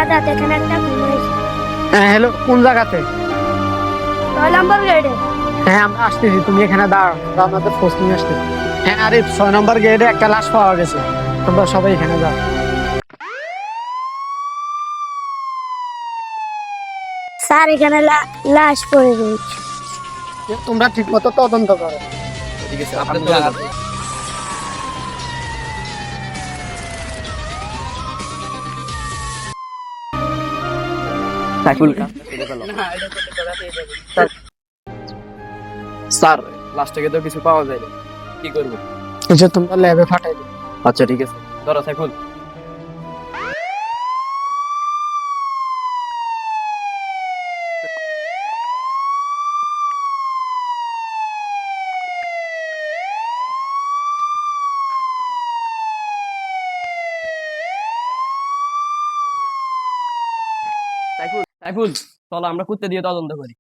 সাজাত এখানে একটা খুন হয়েছে। হ্যাঁ হ্যালো, কোন জায়গাতে? 6 নম্বর গেটে। হ্যাঁ আমরা আসতেছি, তুমি এখানে দাঁড়াও, আমরা আমাদের ফোর্স নিয়ে আসতে। হ্যাঁ আরিফ, 6 নম্বর গেটে একটা লাশ পাওয়া গেছে, তোমরা সবাই এখানে যাও। স্যার এখানে লাশ পড়ে রয়েছে। তোমরা ঠিক মতো তদন্ত করো। ঠিক আছে, আপনি চলে যান। সাইফুল কাজটা শুরু করলো। স্যার, লাস্ট থেকে তো কিছু পাওয়া যায় না, কি করবো? এই যে তোমরা ল্যাবে ফাটাই দিও। আচ্ছা ঠিক আছে, ধরো সাইফুল। সাইফুল সাইফুল, চলো আমরা কুত্তে দিয়ে তদন্ত করি।